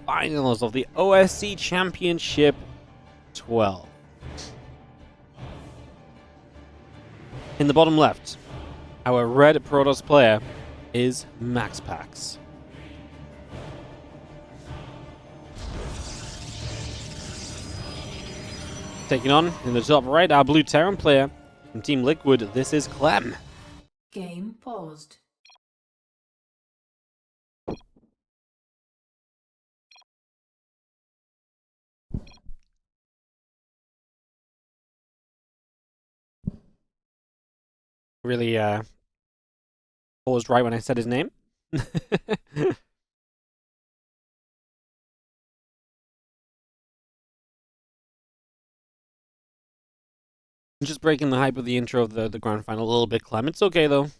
finals of the OSC Championship 12. In the bottom left, our red Protoss player is MaxPax. Taking on, in the top right, our blue Terran player from Team Liquid, this is Clem. Game paused. Really, paused right when I said his name. Just breaking the hype of the intro of the grand final a little bit, Clem. It's okay, though.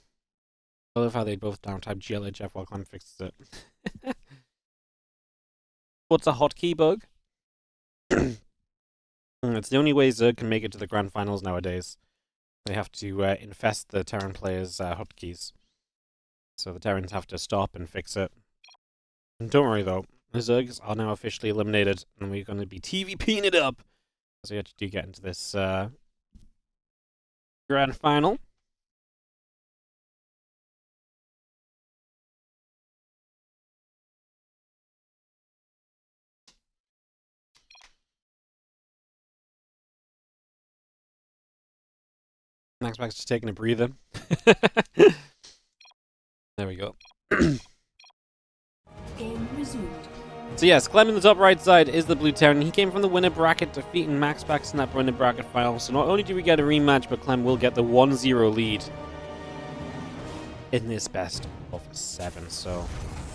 I love how they both downtype GLHF while Clem fixes it. What's a hotkey bug? It's the only way Zerg can make it to the grand finals nowadays. They have to infest the Terran players' hotkeys. So the Terrans have to stop and fix it. And don't worry, though. The Zergs are now officially eliminated, and we're going to be TVPing it up as we actually do get into this grand final. MaxPax just taking a breather. There we go. Game resumed. So yes, Clem in the top right side is the blue Terran. He came from the winner bracket, defeating MaxPax in that winner bracket final. So not only do we get a rematch, but Clem will get the 1-0 lead in this best of 7. So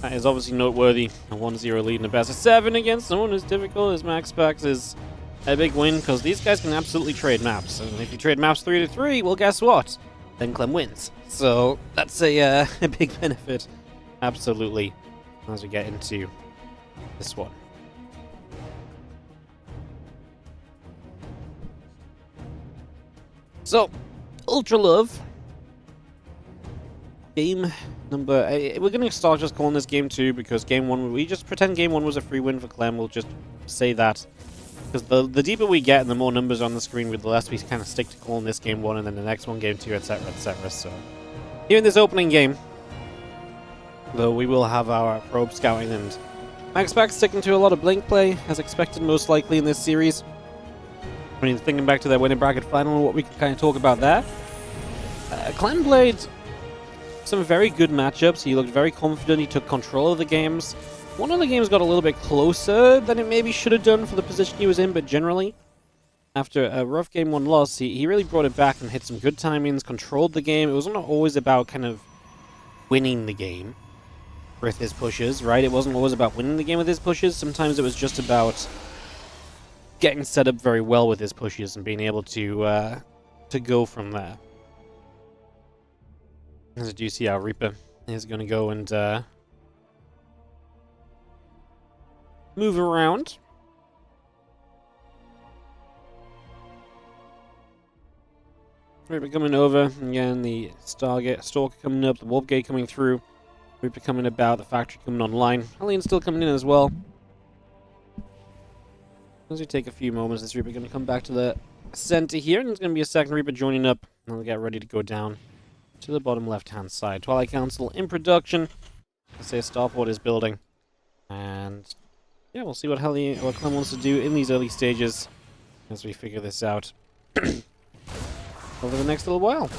that is obviously noteworthy. A 1-0 lead in a best of 7 against someone as difficult as MaxPax is a big win, because these guys can absolutely trade maps. And if you trade maps 3-3, well, guess what? Then Clem wins. So that's a big benefit, absolutely, as we get into this one. So, Ultra Love. Game number... we're going to start just calling this game 2, because game 1... We just pretend game 1 was a free win for Clem. We'll just say that. Because the deeper we get and the more numbers on the screen, the less we kind of stick to calling this game 1 and then the next one game 2, etc, etc. So, here in this opening game, though, we will have our probe scouting, and MaxPax sticking to a lot of blink play, as expected most likely in this series. I mean, thinking back to that winning bracket final and what we can kind of talk about there. Clem played some very good matchups. He looked very confident. He took control of the games. One of the games got a little bit closer than it maybe should have done for the position he was in, but generally, after a rough game 1 loss, he really brought it back and hit some good timings, controlled the game. It wasn't always about kind of winning the game with his pushes, right? It wasn't always about winning the game with his pushes. Sometimes it was just about getting set up very well with his pushes and being able to go from there. As I do see our Reaper is going to go and move around. Reaper coming over. Again, the Stalker coming up, the Wolf Gate coming through. Reaper coming about, the factory coming online. Alien's still coming in as well. As we take a few moments, this Reaper going to come back to the center here, and there's going to be a second Reaper joining up, and we'll get ready to go down to the bottom left-hand side. Twilight Council in production. Let's say a starport is building. And yeah, we'll see what Clem wants to do in these early stages as we figure this out over the next little while.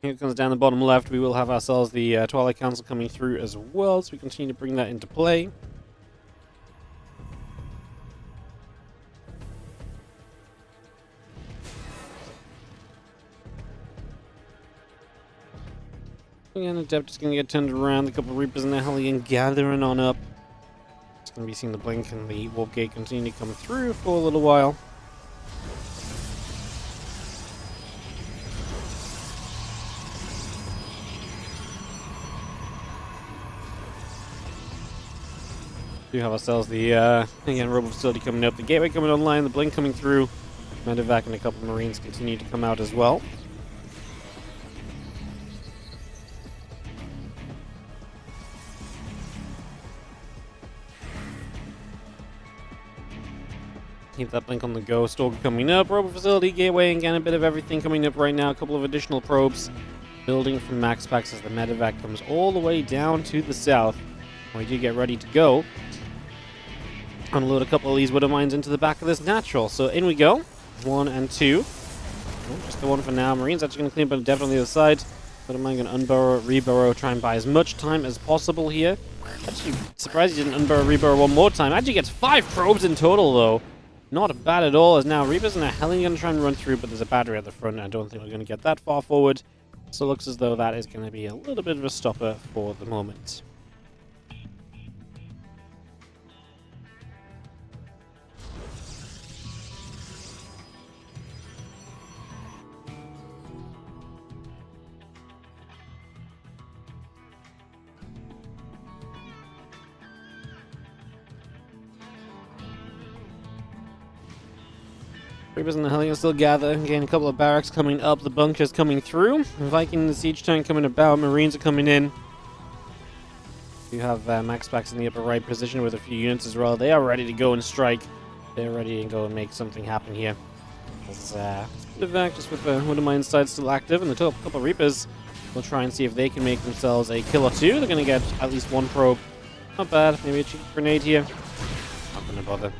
Here it comes down the bottom left. We will have ourselves the Twilight Council coming through as well, so we continue to bring that into play. Again, Adept is going to get turned around. A couple of Reapers and the Hellion gathering on up. It's going to be seeing the Blink and the Wolf Gate continue to come through for a little while. We do have ourselves the, again, Robo Facility coming up, the Gateway coming online, the Blink coming through. Medevac and a couple of Marines continue to come out as well. Keep that blink on the go. Stalker coming up. Robo Facility, Gateway, again, a bit of everything coming up right now. A couple of additional probes building from MaxPax as the Medevac comes all the way down to the south. We do get ready to go. Unload a couple of these Widow Mines into the back of this natural. So in we go. 1 and 2. Just the one for now. Marine's actually going to clean up a depth on the other side. Widow Mine going to unburrow, reburrow, try and buy as much time as possible here. Actually, surprised he didn't unburrow, reburrow one more time. Actually gets 5 probes in total, though. Not bad at all, as now Reapers and a Helling going to try and run through, but there's a battery at the front, and I don't think we're going to get that far forward. So it looks as though that is going to be a little bit of a stopper for the moment. Reapers and the Hellions still gather. Again, a couple of barracks coming up. The bunkers coming through. Viking and the siege tank coming about. Marines are coming in. You have MaxPax in the upper right position with a few units as well. They are ready to go and strike. They're ready to go and make something happen here. As Medevac just with the Widow Mine side still active, and the top couple of Reapers will try and see if they can make themselves a kill or two. They're going to get at least 1 probe. Not bad. Maybe a cheap grenade here. Not going to bother.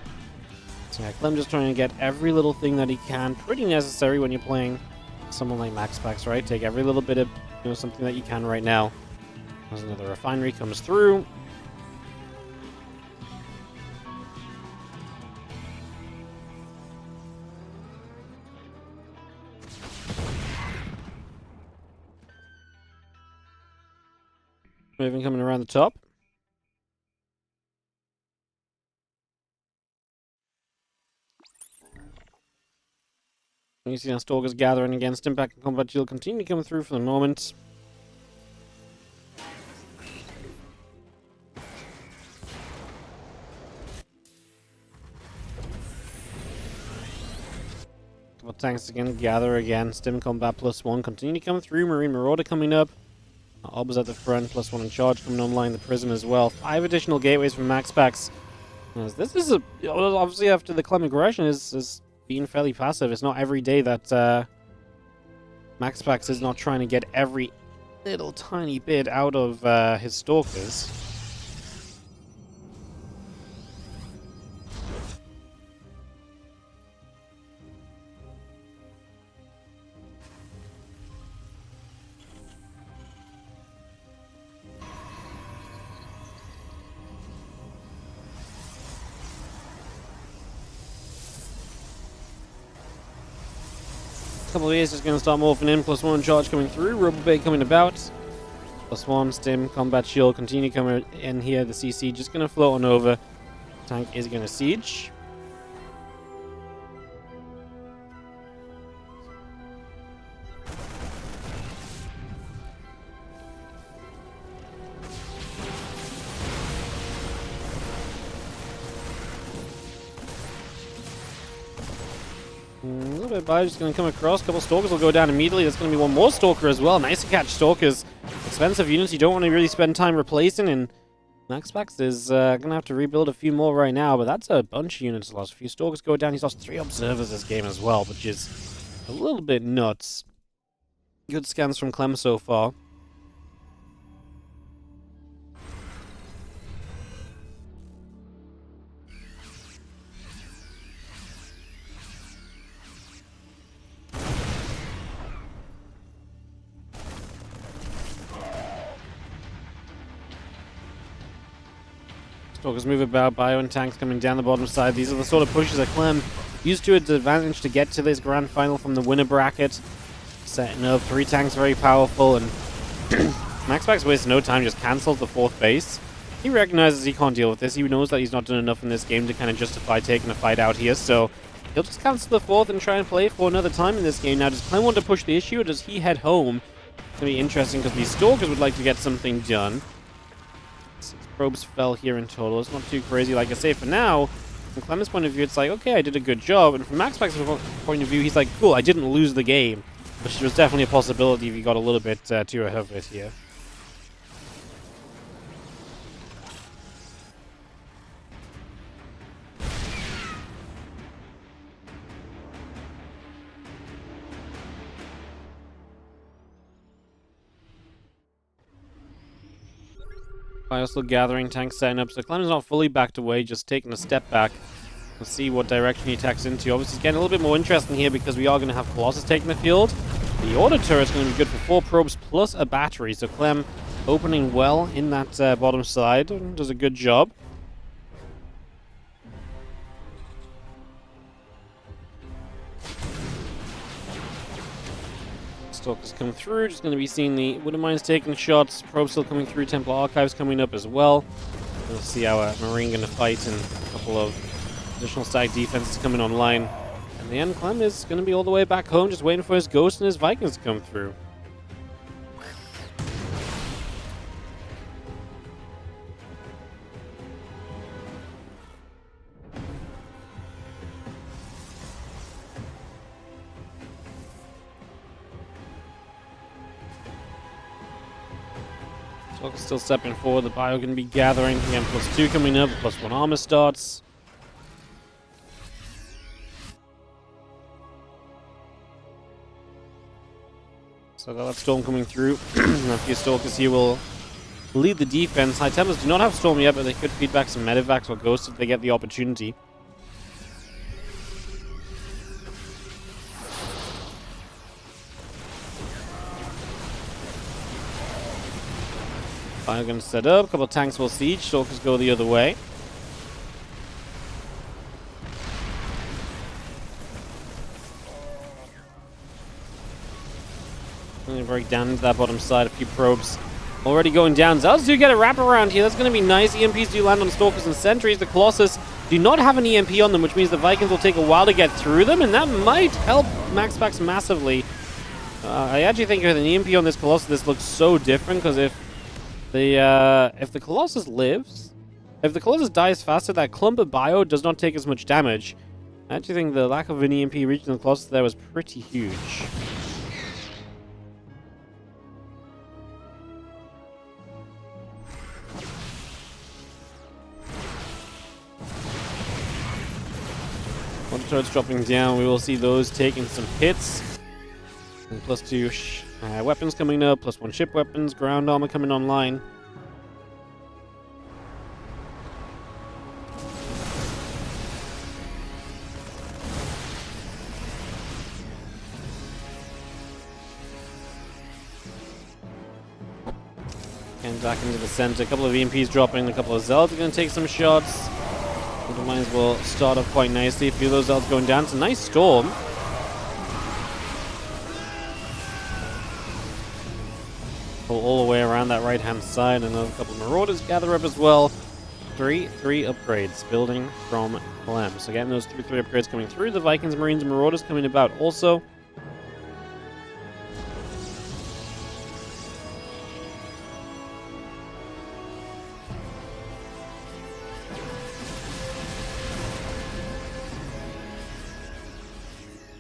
So yeah, Clem just trying to get every little thing that he can. Pretty necessary when you're playing someone like MaxPax, right? Take every little bit of something that you can right now. As another refinery comes through. Moving coming around the top. You see our Stalkers gathering against Impact and Combat Shield continue to come through for the moment. Couple tanks again, gather again. Stim Combat +1 continue to come through. Marine Marauder coming up. Obs at the front, +1 in charge coming online. The Prism as well. 5 additional gateways from MaxPax. This is obviously after the Clem aggression is being fairly passive. It's not every day that MaxPax is not trying to get every little tiny bit out of his Stalkers. Couple of years just going to start morphing in. +1 charge coming through. Rubber Bay coming about. +1 Stim Combat Shield continue coming in here. The CC just going to float on over. Tank is going to siege. A little bit by, just going to come across. A couple Stalkers will go down immediately. There's going to be one more Stalker as well. Nice to catch Stalkers. Expensive units you don't want to really spend time replacing, and MaxPax is going to have to rebuild a few more right now, but that's a bunch of units lost. A few Stalkers go down. He's lost 3 Observers this game as well, which is a little bit nuts. Good scans from Clem so far. Stalkers move about, bio and tanks coming down the bottom side. These are the sort of pushes that Clem used to its advantage to get to this grand final from the winner bracket. Setting up 3 tanks, very powerful, and MaxPax wastes no time, just cancels the 4th base. He recognizes he can't deal with this. He knows that he's not done enough in this game to kind of justify taking a fight out here, so he'll just cancel the 4th and try and play for another time in this game. Now, does Clem want to push the issue, or does he head home? It's going to be interesting because these Stalkers would like to get something done. Probes fell here in total. It's not too crazy. Like I say, for now, From Clem's point of view, it's like, okay, I did a good job. And from MaxPax's point of view, he's like, cool, I didn't lose the game. Which was definitely a possibility if he got a little bit too ahead of it here. Bio still gathering, tank setting up, so Clem's not fully backed away, just taking a step back. We'll see what direction he attacks into. Obviously, it's getting a little bit more interesting here because we are going to have Colossus taking the field. The auto turret's going to be good for 4 probes plus a battery, so Clem opening well in that bottom side. Does a good job. Stalkers come through, just going to be seeing the Wooden Mines taking shots. Probe still coming through, Templar Archives coming up as well. We'll see our Marine going to fight and a couple of additional stack defenses coming online. And the end, Clem is going to be all the way back home, just waiting for his Ghost and his Vikings to come through. Stalker's still stepping forward, the Bio going to be gathering. Again, +2 coming up, +1 armor starts. So got that Storm coming through. A few Stalkers here will lead the defense. High Templars do not have Storm yet, but they could feed back some Medivacs or Ghosts if they get the opportunity. Fire going to set up. A couple of tanks will siege. Stalkers go the other way. Going to break down into that bottom side. A few probes already going down. Zealots do get a wraparound here. That's going to be nice. EMPs do land on Stalkers and Sentries. The Colossus do not have an EMP on them, which means the Vikings will take a while to get through them, and that might help MaxPax massively. I actually think with an EMP on this Colossus, this looks so different, because if the Colossus lives, if the Colossus dies faster, that clump of bio does not take as much damage. I actually think the lack of an EMP reaching the Colossus there was pretty huge. One turret's dropping down, we will see those taking some hits. And +2 weapons coming up, +1 ship weapons, ground armor coming online. And back into the center, a couple of EMPs dropping, a couple of Zealots are going to take some shots. The mines will start off quite nicely. A few of those Zealots going down. It's a nice storm. All the way around that right-hand side. Another couple of Marauders gather up as well. 3 upgrades building from Clem. So getting those 3 upgrades coming through. The Vikings, Marines, and Marauders coming about also.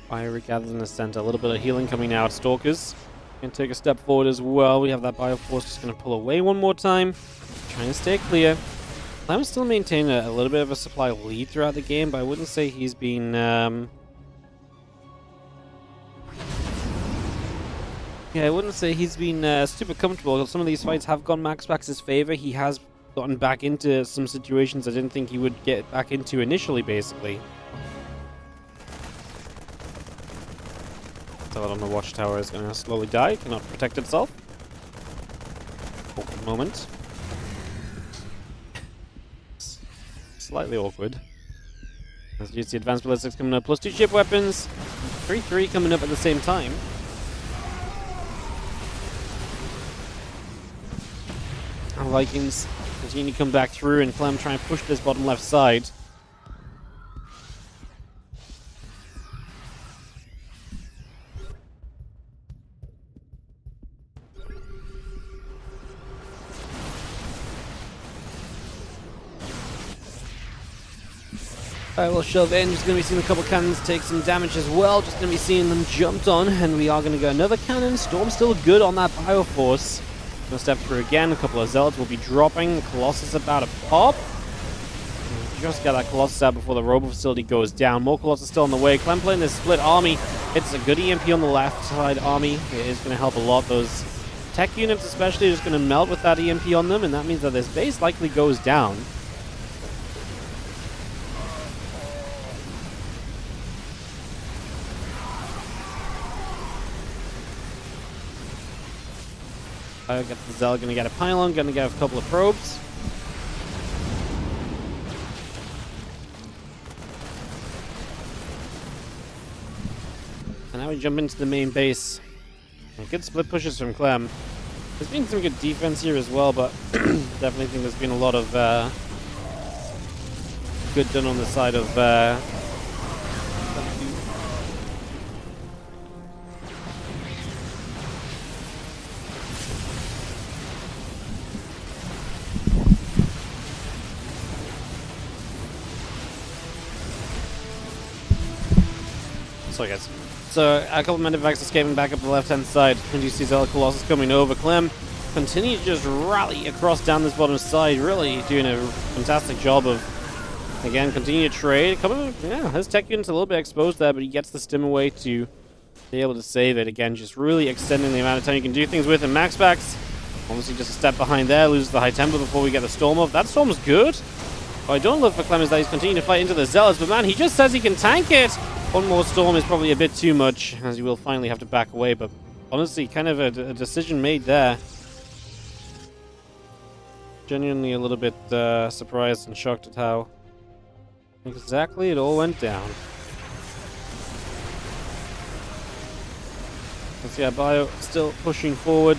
Fire regathers in the center. A little bit of healing coming out. Stalkers can take a step forward as well. We have that Bioforce just going to pull away one more time. Trying to stay clear. Clem still maintain a little bit of a supply lead throughout the game, but I wouldn't say he's been... Yeah, I wouldn't say he's been super comfortable. Some of these fights have gone MaxPax's favor. He has gotten back into some situations I didn't think he would get back into initially, basically. That on the watchtower is going to slowly die, cannot protect itself. Awkward moment. Slightly awkward. As you see, advanced ballistics coming up, +2 ship weapons, 3 coming up at the same time. Our Vikings continue to come back through, and Clem try and push this bottom left side. Alright, we'll shove in. Just going to be seeing a couple cannons take some damage as well. Just going to be seeing them jumped on. And we are going to get another cannon. Storm still good on that Bioforce. Going to step through again. A couple of Zealots will be dropping. The Colossus about to pop. Just get that Colossus out before the Robo Facility goes down. More Colossus still on the way. Clem playing this split army. It's a good EMP on the left side army. It is going to help a lot. Those tech units especially are just going to melt with that EMP on them. And that means that this base likely goes down. Got the Zealot, gonna get a pylon, gonna get a couple of probes. And now we jump into the main base. Good split pushes from Clem. There's been some good defense here as well, but definitely think there's been a lot of good done on the side of guys. So a couple of Medivacs escaping back up the left-hand side. And you see Zealot Colossus coming over. Clem continue to just rally across down this bottom side. Really doing a fantastic job of, again, continue to trade. His tech unit's a little bit exposed there, but he gets the stim away to be able to save it. Again, just really extending the amount of time you can do things with. And MaxPax, obviously just a step behind there, loses the high tempo before we get the Storm off. That Storm's good. What I don't love for Clem is that he's continuing to fight into the Zealots, but man, he just says he can tank it. One more Storm is probably a bit too much, as he will finally have to back away, but honestly, kind of a decision made there. Genuinely a little bit surprised and shocked at how exactly it all went down. Let's see, Bio still pushing forward.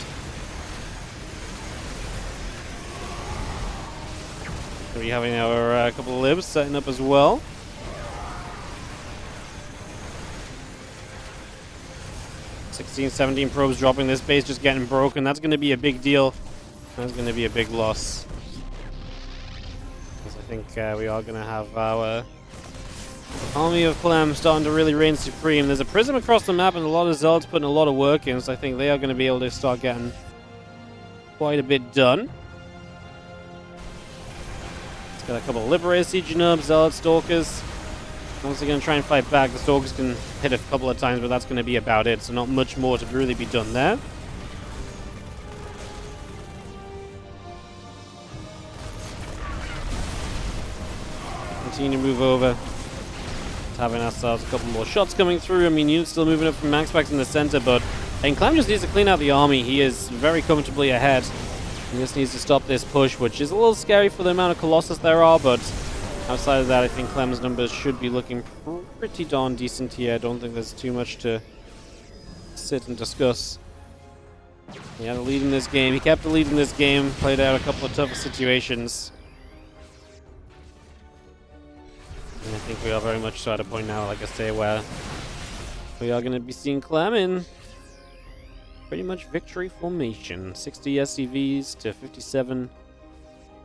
We're having our couple of libs setting up as well. 16, 17 probes dropping. This base just getting broken. That's going to be a big deal. That's going to be a big loss. Because I think we are going to have our army of Clem starting to really reign supreme. There's a prism across the map and a lot of Zealots putting a lot of work in, so I think they are going to be able to start getting quite a bit done. It's got a couple of Liberators sieging up, Zealot Stalkers. Obviously going to try and fight back. The Stalkers can hit a couple of times, but that's going to be about it. So not much more to really be done there. Continue to move over. Having ourselves a couple more shots coming through. I mean, units still moving up from MaxPax in the center, but Clem just needs to clean out the army. He is very comfortably ahead. He just needs to stop this push, which is a little scary for the amount of Colossus there are, but outside of that, I think Clem's numbers should be looking pretty darn decent here. I don't think there's too much to sit and discuss. He had a lead in this game. He kept the lead in this game, played out a couple of tougher situations. And I think we are very much so at a point now, like I say, where we are going to be seeing Clem in pretty much victory formation. 60 SCVs to 57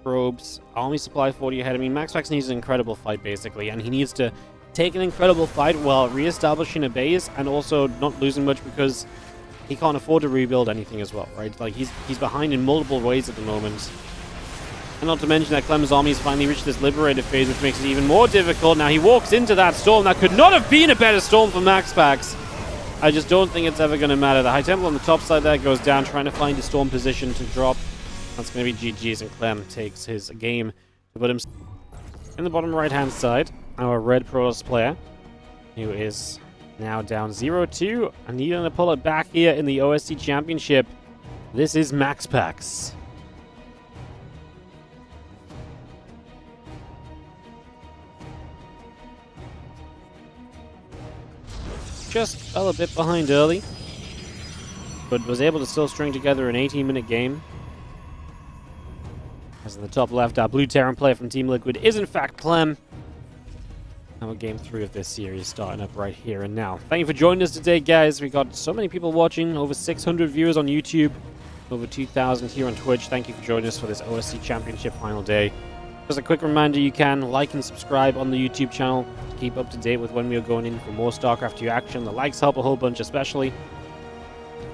probes. Army supply 40 ahead. I mean, MaxPax needs an incredible fight, basically, and he needs to take an incredible fight while re-establishing a base and also not losing much because he can't afford to rebuild anything as well, right? Like, he's behind in multiple ways at the moment. And not to mention that Clem's army's finally reached this liberated phase, which makes it even more difficult. Now he walks into that storm. That could not have been a better storm for MaxPax. I just don't think it's ever going to matter. The high tempo on the top side there goes down, trying to find a storm position to drop. That's going to be GG's, and Clem takes his game to put him in the bottom right-hand side. Our red Protoss player, who is now down 0-2, and needing to pull it back here in the OSC Championship. This is MaxPax. Just fell a bit behind early, but was able to still string together an 18-minute game. As in the top left, our blue Terran player from Team Liquid is in fact Clem. Our game 3 of this series starting up right here and now. Thank you for joining us today, guys. We got so many people watching, over 600 viewers on YouTube, over 2,000 here on Twitch. Thank you for joining us for this OSC Championship final day. Just a quick reminder, you can like and subscribe on the YouTube channel to keep up to date with when we are going in for more StarCraft 2 action. The likes help a whole bunch especially.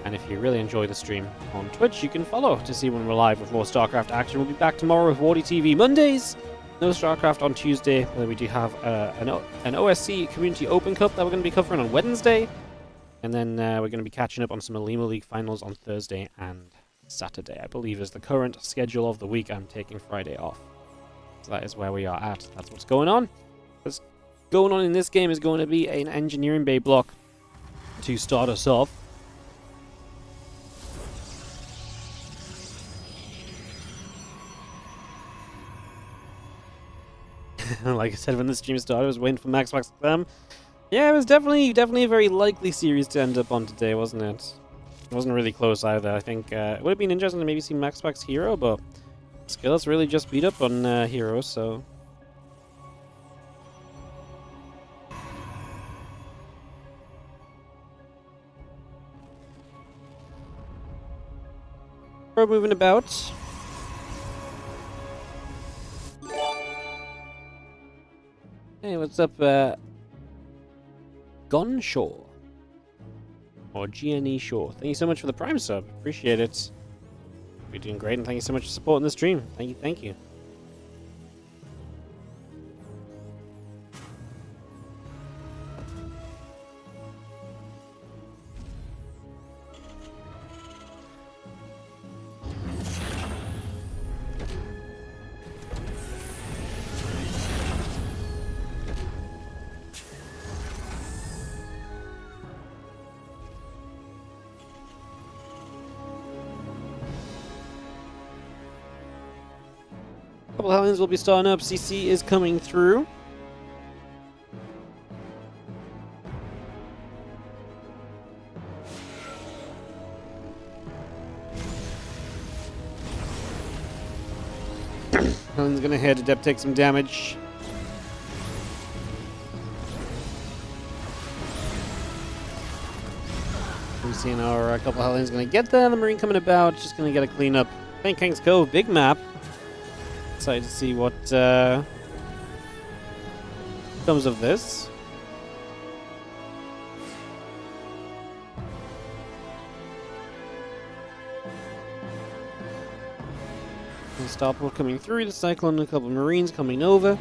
And if you really enjoy the stream on Twitch, you can follow to see when we're live with more StarCraft action. We'll be back tomorrow with WardiTV Mondays. No StarCraft on Tuesday. We do have an OSC Community Open Cup that we're going to be covering on Wednesday. And then we're going to be catching up on some Alima League finals on Thursday and Saturday, I believe, is the current schedule of the week. I'm taking Friday off. So that is where we are at. That's what's going on. What's going on in this game is going to be an engineering bay block to start us off. Like I said, when the stream started, I was waiting for MaxPax to Clem. Yeah, it was definitely a very likely series to end up on today, wasn't it? It wasn't really close either. I think it would have been interesting to maybe see MaxPax Hero, but Skills really just beat up on Hero, so... We're moving about. Hey, what's up, Gonshore? Or GNE Shore. Thank you so much for the Prime sub. Appreciate it. You're doing great, and thank you so much for supporting the stream. Thank you, thank you. Couple of Hellions will be starting up. CC is coming through. Hellions gonna hit. Adept take some damage. We've seen our couple of Hellions gonna get there. The Marine coming about. Just gonna get a clean up. Thank King's Cove. Big map. Excited to see what comes of this. Unstoppable coming through, the Cyclone, a couple of Marines coming over.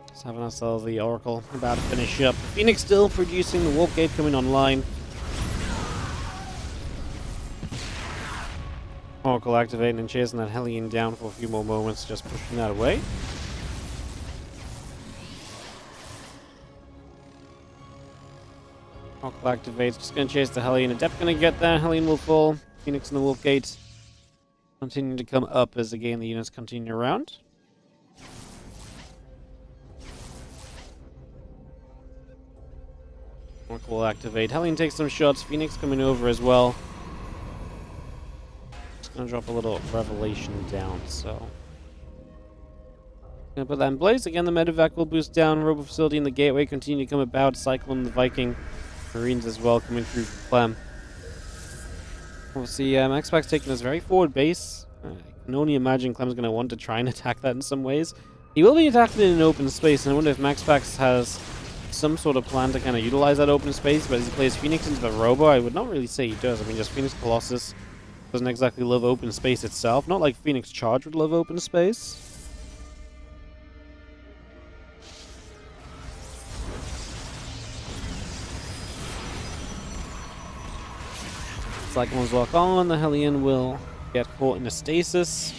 Just having ourselves the Oracle about to finish up. Phoenix still producing, the Warp Gate coming online. Oracle activating and chasing that Hellion down for a few more moments, just pushing that away. Oracle activates, just going to chase the Hellion. Adept going to get there, Hellion will fall. Phoenix and the Wolf Gate continue to come up as again the units continue around. Oracle will activate, Hellion takes some shots, Phoenix coming over as well. Gonna drop a little revelation down, so gonna put that in place. Again, the medevac will boost down. Robo facility in the gateway continue to come about. Cyclone, the Viking, Marines as well coming through for Clem. We'll see MaxPax taking this very forward base. I can only imagine Clem's gonna want to try and attack that in some ways. He will be attacking in an open space, and I wonder if MaxPax has some sort of plan to kind of utilize that open space. But as he plays Phoenix into the Robo, I would not really say he does. I mean, just Phoenix Colossus doesn't exactly love open space itself. Not like Phoenix Charge would love open space. Cyclones lock on. The Hellion will get caught in a stasis.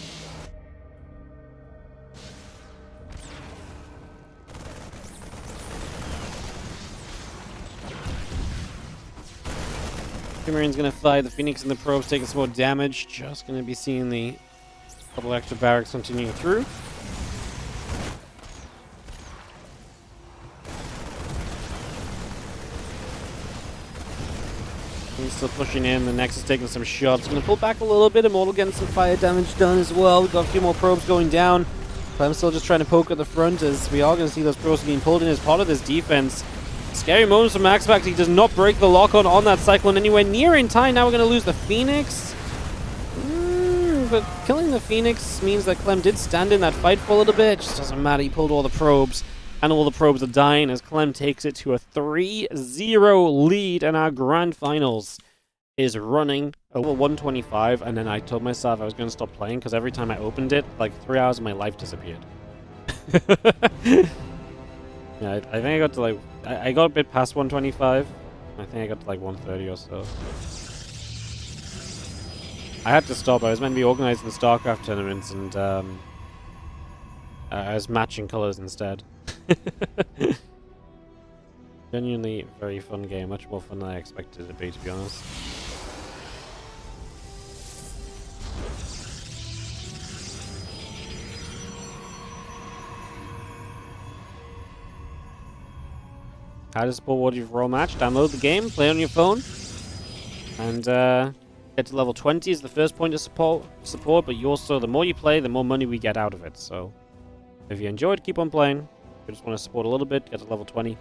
Marine's gonna fight. The Phoenix and the Probes taking some more damage. Just gonna be seeing the couple extra barracks continuing through. He's still pushing in. The Nexus taking some shots. Gonna pull back a little bit. Immortal getting some fire damage done as well. We've got a few more probes going down. But I'm still just trying to poke at the front as we are gonna see those probes being pulled in as part of this defense. Scary moments for MaxPax. He does not break the lock on that Cyclone anywhere near in time. Now we're going to lose the Phoenix. but killing the Phoenix means that Clem did stand in that fight for a little bit. It just doesn't matter. He pulled all the probes, and all the probes are dying as Clem takes it to a 3-0 lead, and our grand finals is running over 125. And then I told myself I was going to stop playing because every time I opened it, like 3 hours of my life disappeared. Yeah, I think I got to like I got a bit past 125. I think I got to like 130 or so. I had to stop. I was meant to be organizing StarCraft tournaments, and I was matching colors instead. Genuinely very fun game. Much more fun than I expected it to be honest. How to support WardiTV for all match? Download the game, play on your phone, and get to level 20 is the first point of support. But you also, the more you play, the more money we get out of it. So, if you enjoyed, keep on playing. If you just want to support a little bit, get to level 20.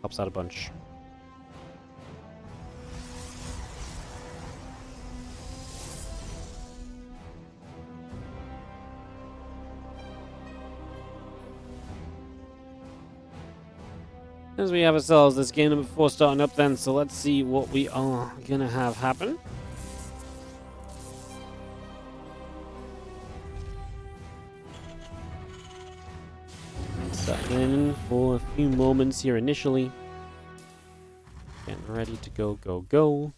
Helps out a bunch. As we have ourselves this game number 4 starting up then, so let's see what we are gonna have happen. Settling in for a few moments here initially. Getting ready to go.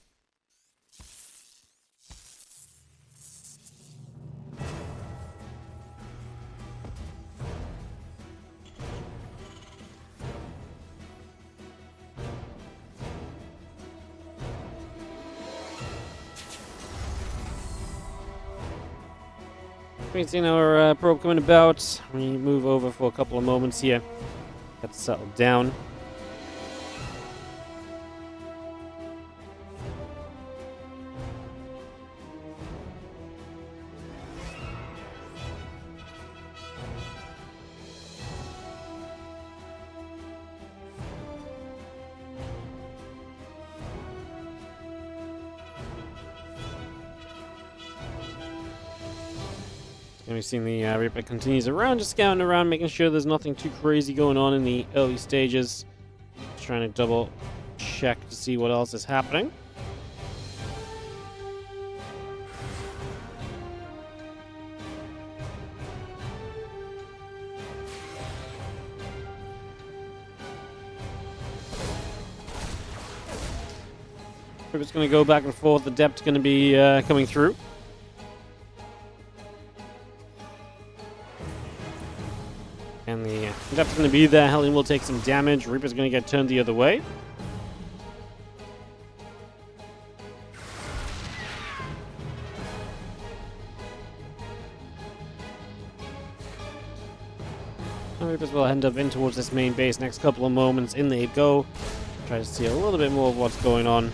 We've seen our probe coming about. We move over for a couple of moments here. Get settled down. And we've seen the Reaper continues around, just scouting around, making sure there's nothing too crazy going on in the early stages. Just trying to double check to see what else is happening. Reaper's going to go back and forth. The depth's going to be coming through. And the depth's going to be there. Hellion will take some damage. Reaper's going to get turned the other way. And Reapers will end up in towards this main base next couple of moments. In they go. Try to see a little bit more of what's going on.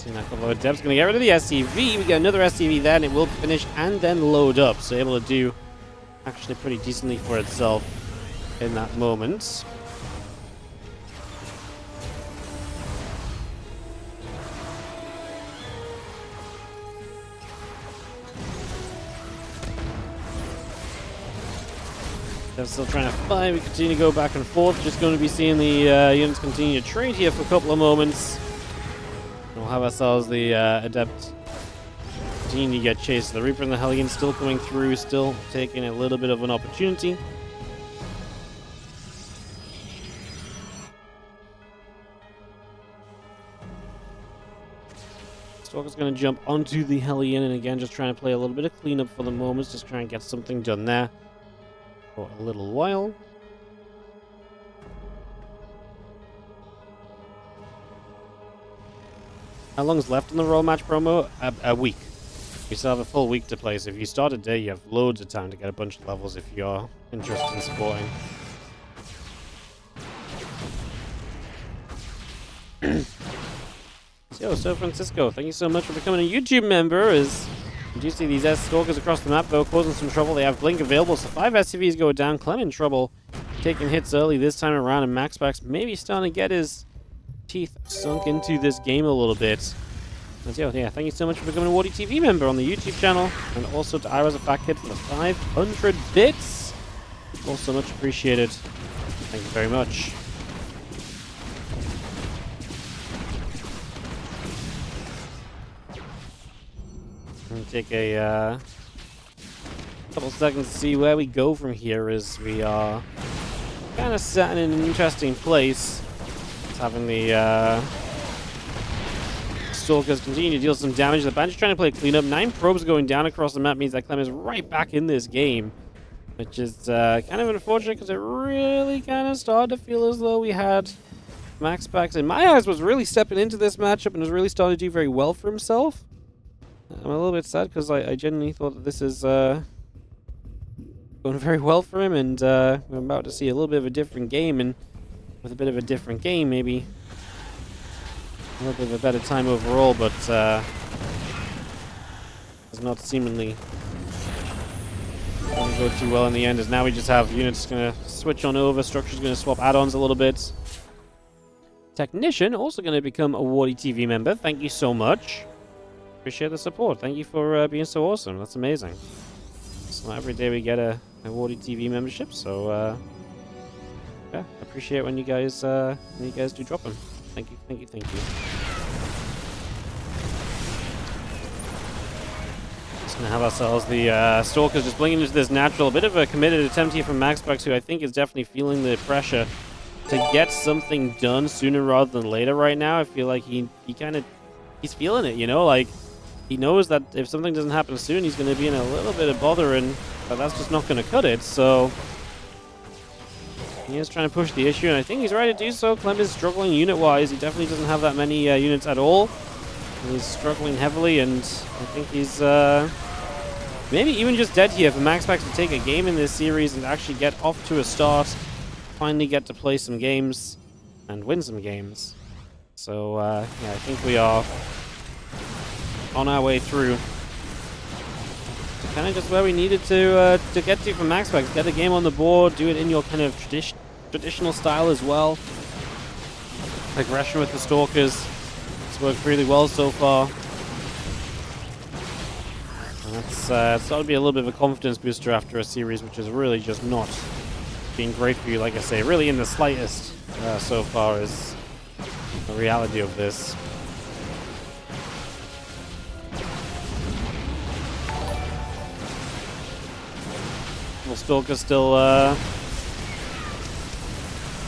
A couple of depths. Going to get rid of the SCV. We get another SCV then. It will finish and then load up. So able to do actually pretty decently for itself in that moment. They're still trying to fight. We continue to go back and forth. Just going to be seeing the units continue to trade here for a couple of moments. We'll have ourselves the Adept continuing to get chased. The Reaper and the Hellion still coming through, still taking a little bit of an opportunity. Stalker's going to jump onto the Hellion, and again, just trying to play a little bit of cleanup for the moment, just trying to get something done there for a little while. How long's left in the Royal Match promo? A week. You still have a full week to play, so if you start a day, you have loads of time to get a bunch of levels if you're interested in supporting. Yo, So Francisco, thank you so much for becoming a YouTube member. As you do see these S-Stalkers across the map, though, causing some trouble. They have Blink available, so 5 SCVs go down. Clem in trouble, taking hits early this time around, and MaxPax maybe starting to get his teeth sunk into this game a little bit. And yeah, thank you so much for becoming a WardiTV member on the YouTube channel, and also to Ira's a Fat Kid for the 500 bits. Also much appreciated. Thank you very much. Let me take a couple seconds to see where we go from here, as we are kind of sat in an interesting place. It's having the Stalkers continue to deal some damage. The band's trying to play a cleanup. 9 probes going down across the map means that Clem is right back in this game, which is kind of unfortunate, because it really kind of started to feel as though we had MaxPax, in my eyes, was really stepping into this matchup and was really starting to do very well for himself. I'm a little bit sad, because I genuinely thought that this is going very well for him, and we're about to see a little bit of a different game, and with a bit of a different game, maybe a little bit of a better time overall, but it's not seemingly going to go too well in the end, as now we just have units going to switch on over, structure's going to swap add-ons a little bit. Technician also going to become a WardiTV member. Thank you so much. Appreciate the support. Thank you for being so awesome. That's amazing. So not every day we get a WardiTV membership, so yeah, appreciate when you guys do drop them. Thank you, thank you, thank you. Just gonna have ourselves the Stalkers just blinking into this natural. A bit of a committed attempt here from MaxPax, who I think is definitely feeling the pressure to get something done sooner rather than later right now. I feel like he's feeling it, you know, like he knows that if something doesn't happen soon, he's going to be in a little bit of bother, and that's just not going to cut it. So he is trying to push the issue, and I think he's right to do so. Clem is struggling unit-wise. He definitely doesn't have that many units at all. He's struggling heavily, and I think he's maybe even just dead here for MaxPax to take a game in this series and actually get off to a start, finally get to play some games and win some games. So yeah, I think we are on our way through. Kind of just where we needed to get to for MaxPax. Get a game on the board, do it in your kind of traditional style as well. Aggression with the Stalkers. It's worked really well so far. And that's got to be a little bit of a confidence booster after a series which is really just not being great for you, like I say, really in the slightest so far is the reality of this. Stalker's still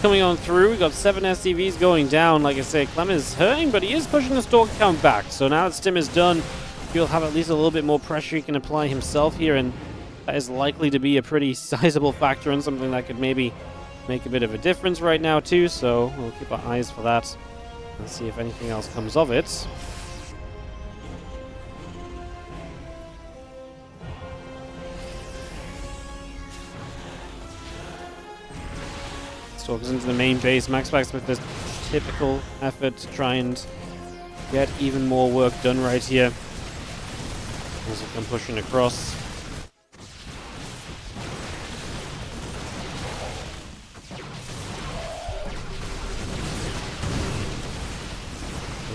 coming on through. We got 7 SCVs going down. Like I say, Clem is hurting, but he is pushing the Stalker count back. So now that Stim is done, he'll have at least a little bit more pressure he can apply himself here, and that is likely to be a pretty sizable factor and something that could maybe make a bit of a difference right now too. So we'll keep our eyes for that and see if anything else comes of it. Stalkers into the main base. MaxPax with this typical effort to try and get even more work done right here as we come pushing across.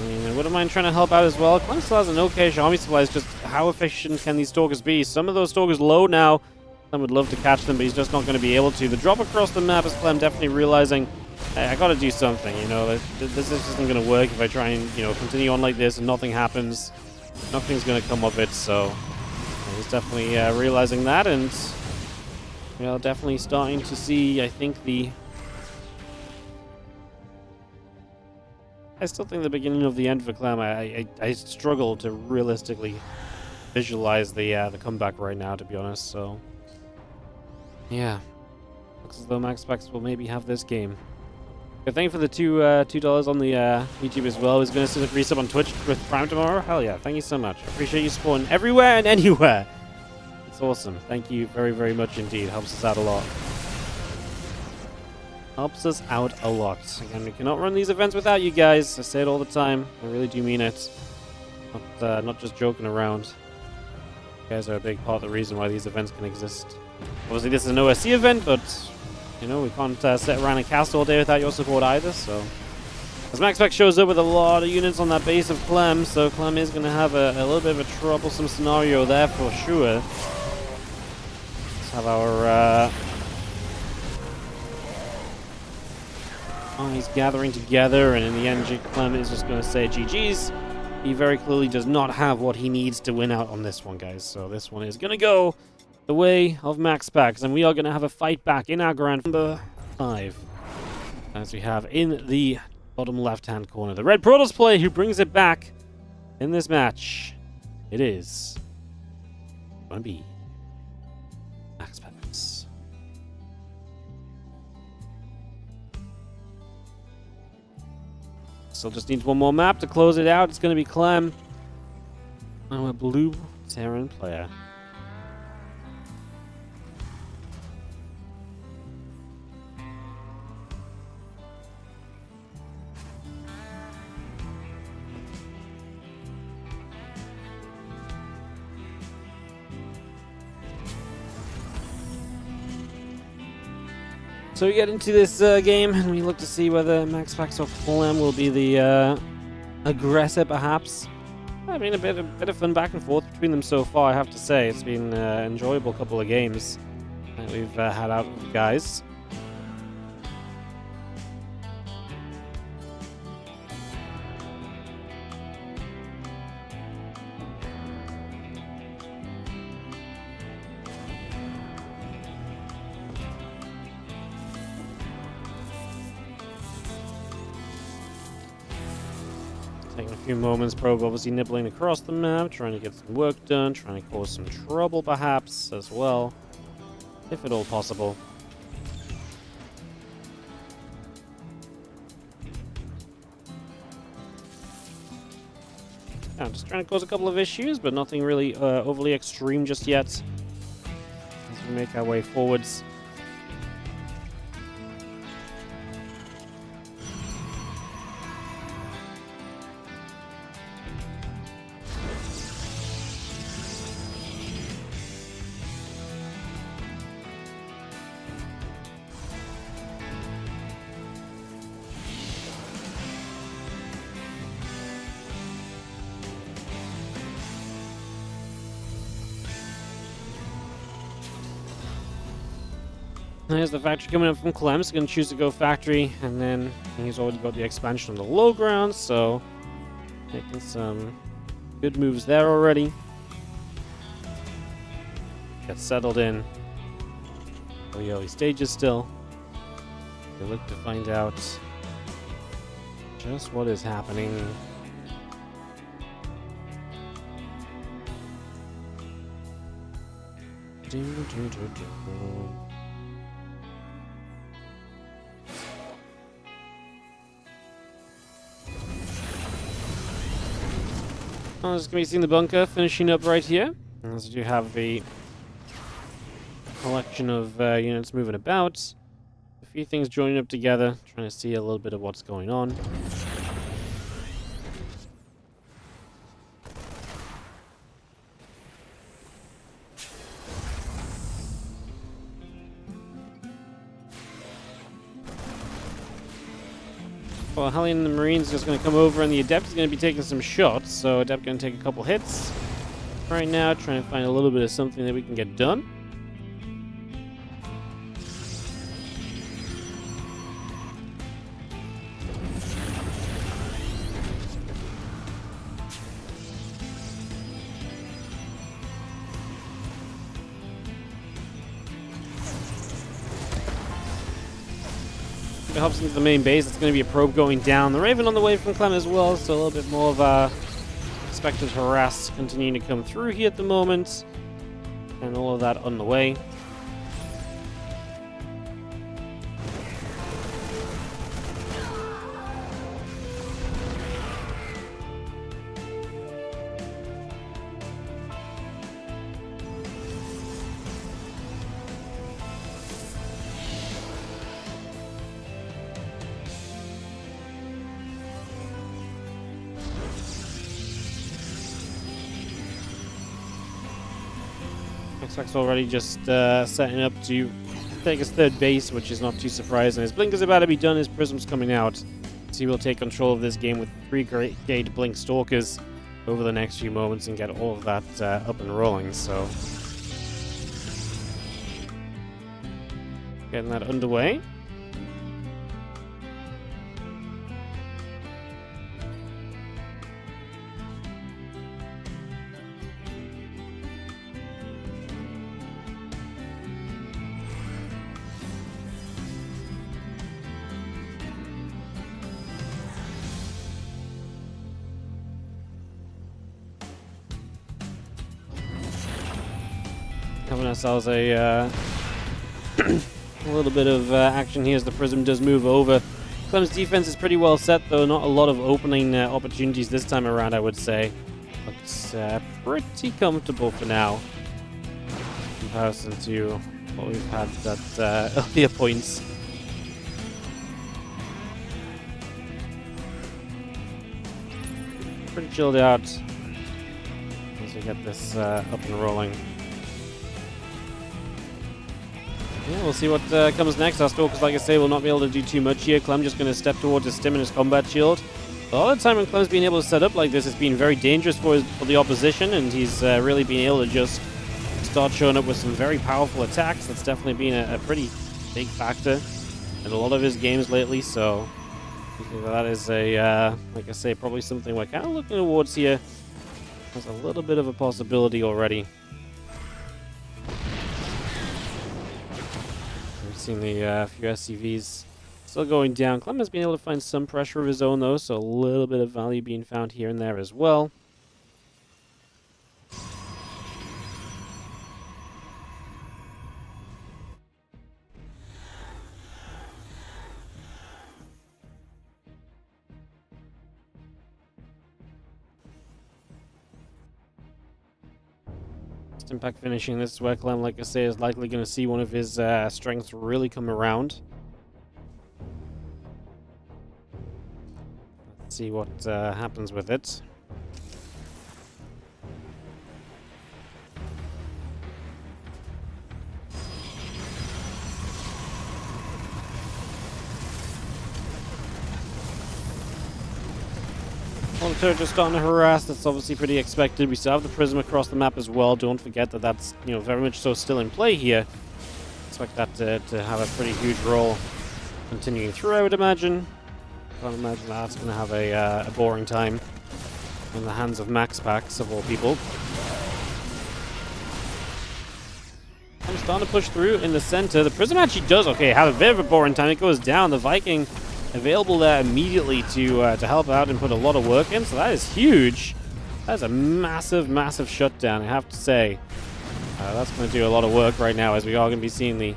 I wouldn't mind trying to help out as well. Clem still has an okay army supply. It's just how efficient can these Stalkers be? Some of those Stalkers low now. Clem would love to catch them, but he's just not going to be able to. The drop across the map is Clem definitely realizing, hey, I got to do something, you know. This isn't going to work if I try and, you know, continue on like this and nothing happens. Nothing's going to come of it, so he's definitely realizing that, and you know, definitely starting to see, I think, I still think the beginning of the end for Clem. I struggle to realistically visualize the comeback right now, to be honest. So yeah, looks as though MaxPax will maybe have this game. Okay, thank you for the $2 on the YouTube as well. He's going to resub on Twitch with Prime tomorrow. Hell yeah, thank you so much. I appreciate you supporting everywhere and anywhere. It's awesome. Thank you very, very much indeed. Helps us out a lot. Helps us out a lot. Again, we cannot run these events without you guys. I say it all the time. I really do mean it. Not just joking around. You guys are a big part of the reason why these events can exist. Obviously, this is an OSC event, but you know, we can't sit around and cast all day without your support either. So As MaxPax shows up with a lot of units on that base of Clem, so Clem is going to have a little bit of a troublesome scenario there for sure. Let's have our eyes gathering together, and in the end, Clem is just going to say GG's. He very clearly does not have what he needs to win out on this one, guys. So this one is going to go the way of MaxPax, and we are going to have a fight back in our grand number 5. As we have in the bottom left-hand corner, the Red Protoss player who brings it back in this match. It is going to be MaxPax. Still just needs one more map to close it out. It's going to be Clem, our blue Terran player. So we get into this game, and we look to see whether MaxPax or Clem will be the aggressor, perhaps. I mean, a bit of fun back and forth between them so far, I have to say. It's been an enjoyable couple of games that we've had out with the guys. Taking a few moments, Probe obviously nibbling across the map, trying to get some work done, trying to cause some trouble perhaps as well, if at all possible. Yeah, I'm just trying to cause a couple of issues, but nothing really overly extreme just yet as we make our way forwards. There's the factory coming up from Clem. He's going to choose to go factory, and then he's already got the expansion on the low ground, so making some good moves there already. Get settled in. The early stages still. We look to find out just what is happening. I was going to be seeing the bunker finishing up right here. As you have the collection of units moving about. A few things joining up together, trying to see a little bit of what's going on. Well, Hellion and the Marine's just going to come over, and the Adept is going to be taking some shots, so Adept going to take a couple hits right now, trying to find a little bit of something that we can get done. It helps into the main base. It's going to be a probe going down. The Raven on the way from Clem as well, so a little bit more of a expected harass continuing to come through here at the moment. And all of that on the way. MaxPax already just setting up to take his third base, which is not too surprising. His Blinker's about to be done, his Prism's coming out. he will take control of this game with 3 great gate blink stalkers over the next few moments and get all of that up and rolling. So getting that underway. Having ourselves a little bit of action here as the Prism does move over. Clem's defense is pretty well set, though. Not a lot of opening opportunities this time around, I would say. Looks pretty comfortable for now in comparison to what we've had at earlier points. Pretty chilled out as we get this up and rolling. Yeah, we'll see what comes next. Our Stalkers, like I say, will not be able to do too much here. Clem just going to step towards his stim and his combat shield. A lot of the time when Clem's been able to set up like this, it's been very dangerous for the opposition, and he's really been able to just start showing up with some very powerful attacks. That's definitely been a pretty big factor in a lot of his games lately, so I think that is like I say, probably something we're kind of looking towards here. There's a little bit of a possibility already. Seeing the few SCVs still going down. Clem has been able to find some pressure of his own, though, so a little bit of value being found here and there as well. Impact finishing. This is where Clem, like I say, is likely going to see one of his strengths really come around. Let's see what happens with it. Well, the turret just starting to harass. That's obviously pretty expected. We still have the Prism across the map as well. Don't forget that that's, very much so still in play here. Expect that to have a pretty huge role continuing through, I would imagine. Can't imagine that's going to have a boring time in the hands of MaxPax, of all people. I'm starting to push through in the center. The Prism actually does, have a bit of a boring time. It goes down. The Viking available there immediately to help out and put a lot of work in, so that is huge. That is a massive, massive shutdown, I have to say. That's going to do a lot of work right now, as we are going to be seeing the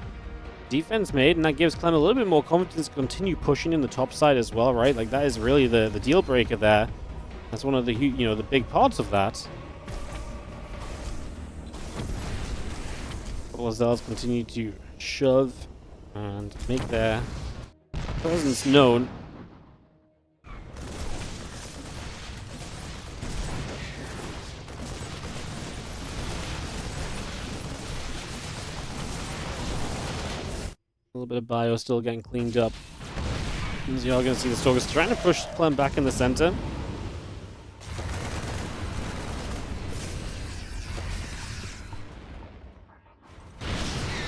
defense made, and that gives Clem a little bit more confidence to continue pushing in the top side as well, right? Like, that is really the deal breaker there. That's one of the, the big parts of that. Lazels continue to shove and make their presence known. A little bit of bio still getting cleaned up. As you are going to see the Stalkers trying to push Clem back in the center.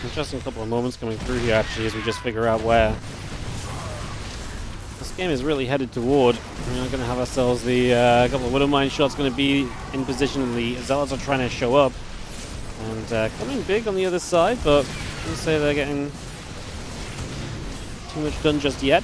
Interesting couple of moments coming through here, actually, as we just figure out where this game is really headed toward. We're going to have ourselves the couple of Widowmine shots going to be in position, and the Zealots are trying to show up. And coming big on the other side, but I wouldn't say they're getting too much done just yet.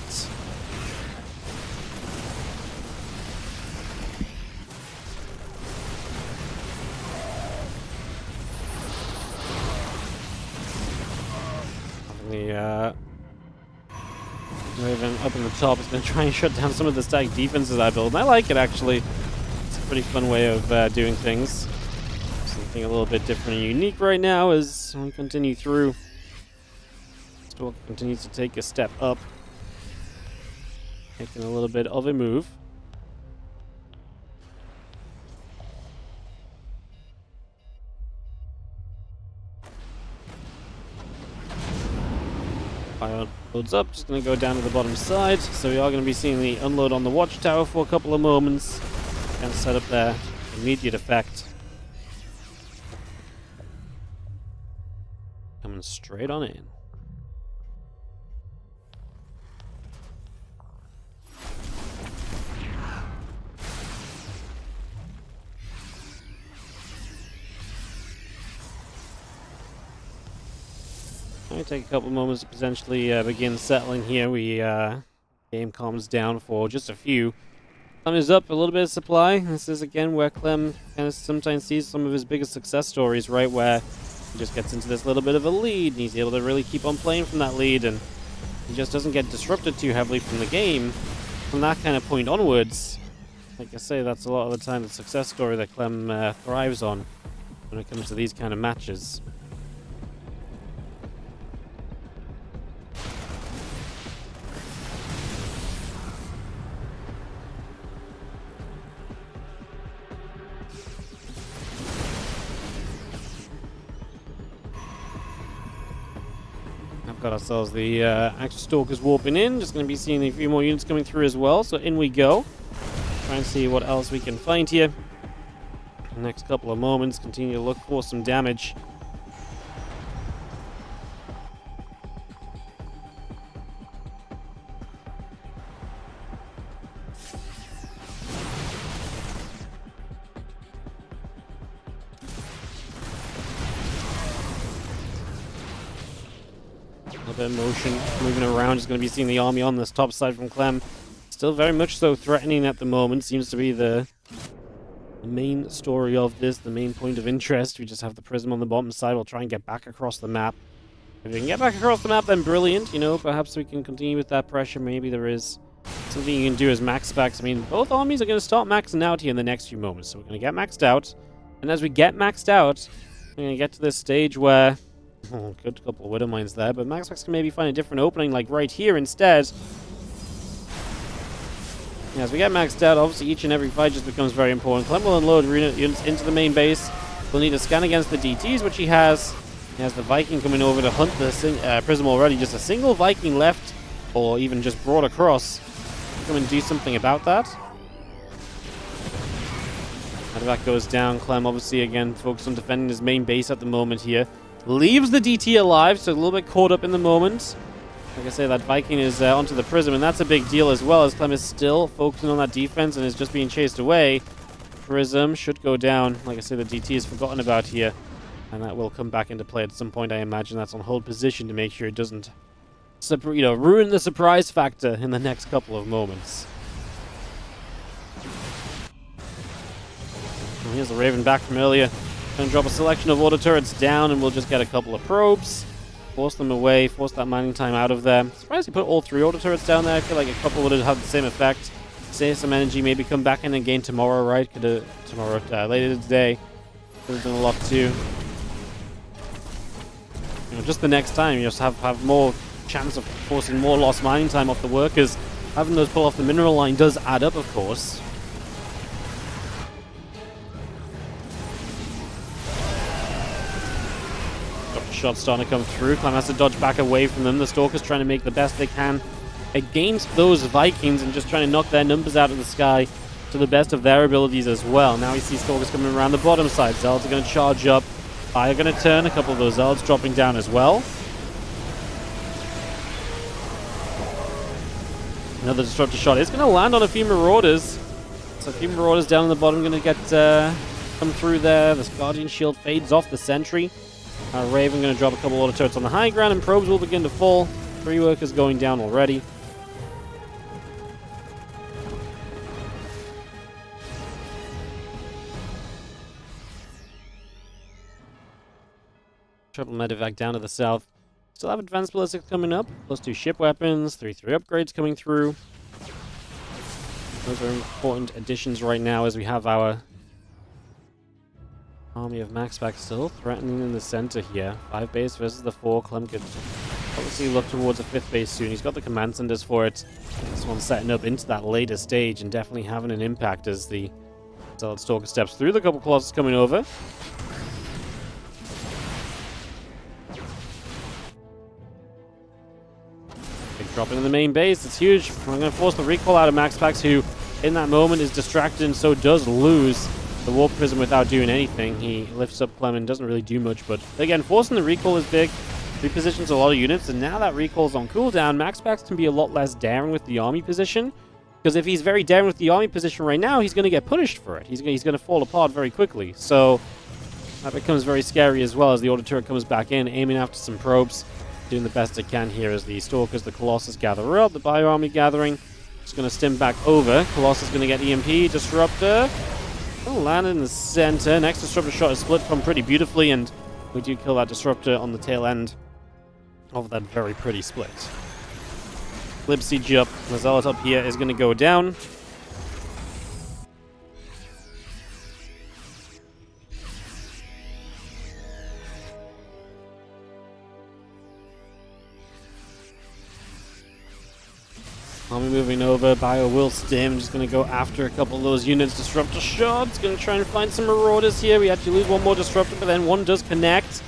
The Raven up in the top is going to try and shut down some of the static defenses I build, and I like it, actually. It's a pretty fun way of doing things. Something a little bit different and unique right now as we continue through. Stalker continues to take a step up, making a little bit of a move. Fire loads up, just going to go down to the bottom side. So we are going to be seeing the unload on the watchtower for a couple of moments. And set up their immediate effect. Coming straight on in. Might take a couple moments to potentially begin settling here. Game calms down for just a few. Clem is up a little bit of supply. This is again where Clem kind of sometimes sees some of his biggest success stories, right? Where he just gets into this little bit of a lead and he's able to really keep on playing from that lead, and he just doesn't get disrupted too heavily from the game. From that kind of point onwards, like I say, that's a lot of the time the success story that Clem thrives on when it comes to these kind of matches. Got ourselves the Action Stalkers warping in. Just going to be seeing a few more units coming through as well. So in we go. Try and see what else we can find here. The next couple of moments, continue to look for some damage. A bit of motion moving around. Just going to be seeing the army on this top side from Clem. Still very much so threatening at the moment. Seems to be the main story of this, the main point of interest. We just have the prism on the bottom side. We'll try and get back across the map. If we can get back across the map, then brilliant. You know, perhaps we can continue with that pressure. Maybe there is something you can do as MaxPax. I mean, both armies are going to start maxing out here in the next few moments. So we're going to get maxed out. And as we get maxed out, we're going to get to this stage where... Oh, good couple of Widow Mines there, but MaxPax can maybe find a different opening, like right here instead. Yeah, as we get maxed out, obviously each and every fight just becomes very important. Clem will unload units into the main base. We'll need to scan against the DTs, which he has. He has the Viking coming over to hunt the Prism already. Just a single Viking left, or even just brought across. Come and do something about that. How that goes down. Clem obviously again focused on defending his main base at the moment here. Leaves the DT alive, so a little bit caught up in the moment. Like I say, that Viking is onto the Prism, and that's a big deal as well, as Clem is still focusing on that defense and is just being chased away. Prism should go down. Like I say, the DT is forgotten about here, and that will come back into play at some point. I imagine that's on hold position to make sure it doesn't, ruin the surprise factor in the next couple of moments. And here's the Raven back from earlier. Going to drop a selection of auto turrets down, and we'll just get a couple of probes. Force them away, force that mining time out of there. Surprised he put all 3 auto turrets down there. I feel like a couple would have had the same effect. Save some energy, maybe come back in again tomorrow, right? Later today. Could have done a lot too. Just the next time, you just have more chance of forcing more lost mining time off the workers. Having those pull off the mineral line does add up, of course. Shots starting to come through. Clem has to dodge back away from them. The Stalkers trying to make the best they can against those Vikings and just trying to knock their numbers out of the sky to the best of their abilities as well. Now we see Stalkers coming around the bottom side. Zelds are going to charge up. Fire going to turn. A couple of those Zelds dropping down as well. Another disruptor shot is going to land on a few Marauders. So a few Marauders down on the bottom going to get come through there. This Guardian Shield fades off the sentry. Raven going to drop a couple auto turrets on the high ground, and probes will begin to fall. 3 workers going down already. Triple medevac down to the south. Still have advanced ballistics coming up. +2 ship weapons, 3/3 upgrades coming through. Those are important additions right now as we have our army of MaxPax still threatening in the center here. 5 base versus the 4. Clem could obviously look towards a 5th base soon. He's got the command centers for it. This one's setting up into that later stage and definitely having an impact as the Zealot Stalker steps through. The couple Colossus coming over. Dropping in the main base, it's huge. I'm going to force the recall out of MaxPax, who in that moment is distracted and so does lose the Warp Prism without doing anything. He lifts up Clem and doesn't really do much, but again, forcing the recall is big. Repositions a lot of units, and now that recall's on cooldown, MaxPax can be a lot less daring with the army position, because if he's very daring with the army position right now, he's going to get punished for it. He's going to fall apart very quickly, so that becomes very scary as well as the Order Turret comes back in, aiming after some probes, doing the best it can here as the Stalkers, the Colossus gather up, the Bio Army gathering. Just going to stim back over. Colossus going to get EMP, Disruptor. Landed in the center. Next Disruptor shot is split from pretty beautifully, and we do kill that Disruptor on the tail end of that very pretty split. Lib siege up. The Zealot up here is going to go down. Army moving over, Bio will stim, just going to go after a couple of those units. Disruptor shots, going to try and find some Marauders here. We actually lose one more Disruptor, but then one does connect.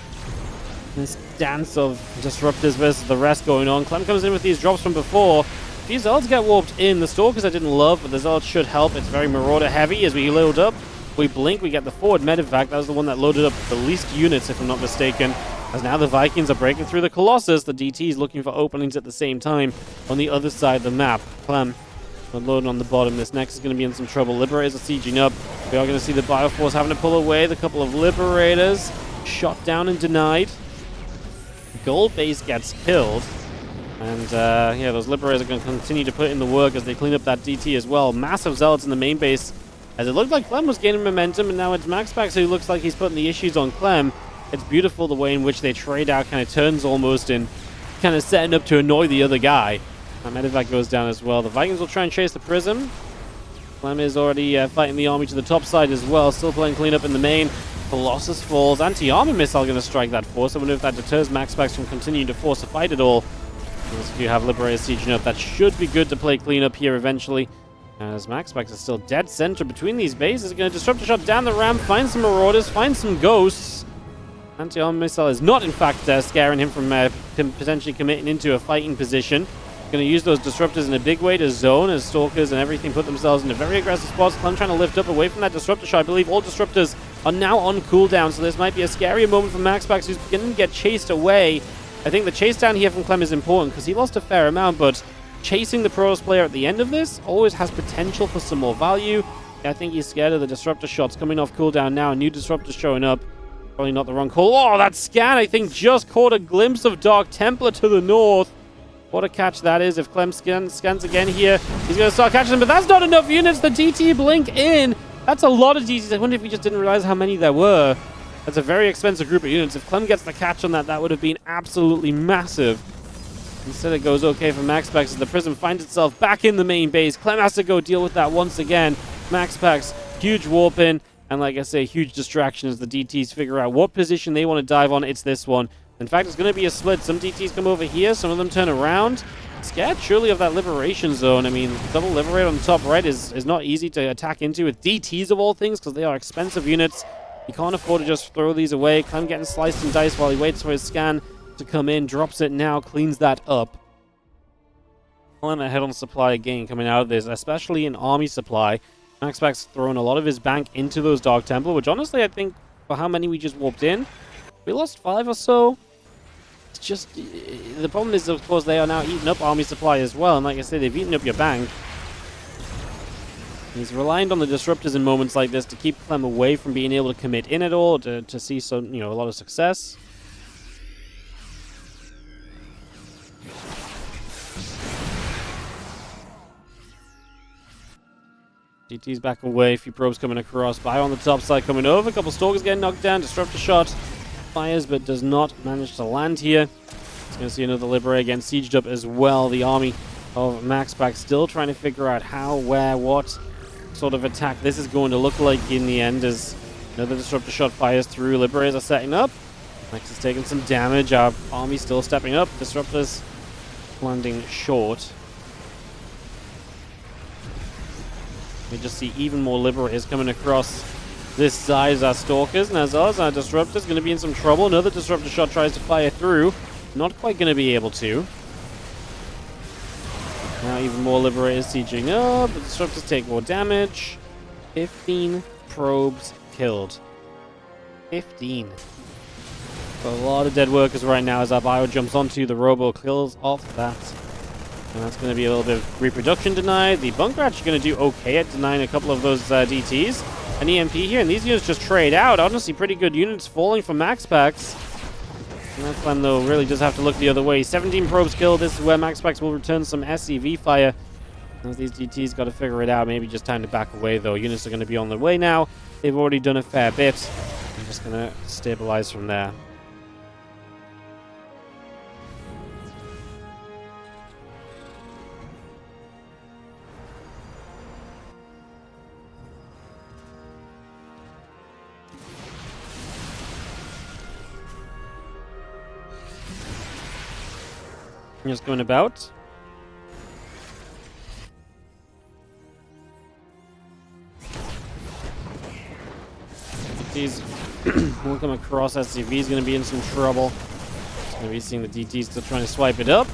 This dance of Disruptors versus the rest going on. Clem comes in with these drops from before. These Zealots get warped in. The Stalkers I didn't love, but the Zealots should help. It's very Marauder heavy as we load up. We blink, we get the forward medevac. That was the one that loaded up the least units, if I'm not mistaken. As now the Vikings are breaking through the Colossus, the DT is looking for openings at the same time on the other side of the map. Clem unloading on the bottom. This next is going to be in some trouble. Liberators are sieging up. We are going to see the Bioforce having to pull away. The couple of Liberators shot down and denied. Gold base gets killed. And yeah, those Liberators are going to continue to put in the work as they clean up that DT as well. Massive Zealots in the main base. As it looked like Clem was gaining momentum, and now it's MaxPax who looks like he's putting the issues on Clem. It's beautiful the way in which they trade out kind of turns almost and kind of setting up to annoy the other guy. That medevac goes down as well. The Vikings will try and chase the Prism. Clem is already fighting the army to the top side as well. Still playing cleanup in the main. Colossus falls. Anti-armor missile going to strike that force. I wonder if that deters MaxPax from continuing to force a fight at all. As if you have Liberators sieging up, that should be good to play cleanup here eventually. As MaxPax is still dead center between these bases. Going to disrupt a shot down the ramp, find some Marauders, find some Ghosts. Anti-armor missile is not, in fact, scaring him from potentially committing into a fighting position. Going to use those disruptors in a big way to zone as Stalkers and everything put themselves into very aggressive spots. Clem trying to lift up away from that disruptor shot. I believe all disruptors are now on cooldown, so this might be a scarier moment for MaxPax, who's beginning to get chased away. I think the chase down here from Clem is important because he lost a fair amount, but chasing the Protoss player at the end of this always has potential for some more value. I think he's scared of the disruptor shots coming off cooldown now. New disruptors showing up. Probably not the wrong call. Oh, that scan, I think, just caught a glimpse of Dark Templar to the north. What a catch that is. If Clem scans again here, he's going to start catching them, but that's not enough units. The DT blink in. That's a lot of DTs. I wonder if we just didn't realize how many there were. That's a very expensive group of units. If Clem gets the catch on that, that would have been absolutely massive. Instead, it goes okay for MaxPax as the Prism finds itself back in the main base. Clem has to go deal with that once again. MaxPax, huge warp in. And like I say, huge distraction as the DTs figure out what position they want to dive on. It's this one. In fact, it's going to be a split. Some DTs come over here. Some of them turn around. Scared surely of that Liberation Zone. I mean, double Liberate on the top right is not easy to attack into with DTs of all things because they are expensive units. You can't afford to just throw these away. Clem getting sliced and diced while he waits for his scan to come in. Drops it now. Cleans that up. Clem ahead on supply again coming out of this, especially in army supply. MaxPax throwing a lot of his bank into those Dark Templar, which honestly I think for how many we just warped in, we lost 5 or so. It's just, the problem is of course they are now eating up army supply as well, and like I said, they've eaten up your bank. He's reliant on the disruptors in moments like this to keep Clem away from being able to commit in at all, to see some, a lot of success. DT's back away, a few probes coming across. Bio on the top side coming over. A couple Stalkers getting knocked down. Disruptor shot fires but does not manage to land here. It's going to see another Liberator again sieged up as well. The army of MaxPax still trying to figure out how, where, what sort of attack this is going to look like in the end as another Disruptor shot fires through. Liberators are setting up. Max is taking some damage. Our army still stepping up. Disruptors landing short. We just see even more Liberators coming across this side as our Stalkers, and as ours, our Disruptor's going to be in some trouble. Another Disruptor shot tries to fire through. Not quite going to be able to. Now even more Liberators sieging up. The Disruptors take more damage. 15 probes killed. 15. So a lot of dead workers right now as our bio jumps onto the Robo, kills off that. And that's going to be a little bit of reproduction denied. The Bunker actually going to do okay at denying a couple of those DTs. An EMP here, and these units just trade out. Honestly, pretty good units falling from MaxPax. And that Clem, though, really does have to look the other way. 17 probes killed. This is where MaxPax will return some SCV fire. As these DTs got to figure it out. Maybe just time to back away, though. Units are going to be on their way now. They've already done a fair bit. I'm just going to stabilize from there. Just going about. DTs will come across. SCV is going to be in some trouble. Going to be seeing the DTs still trying to swipe it up.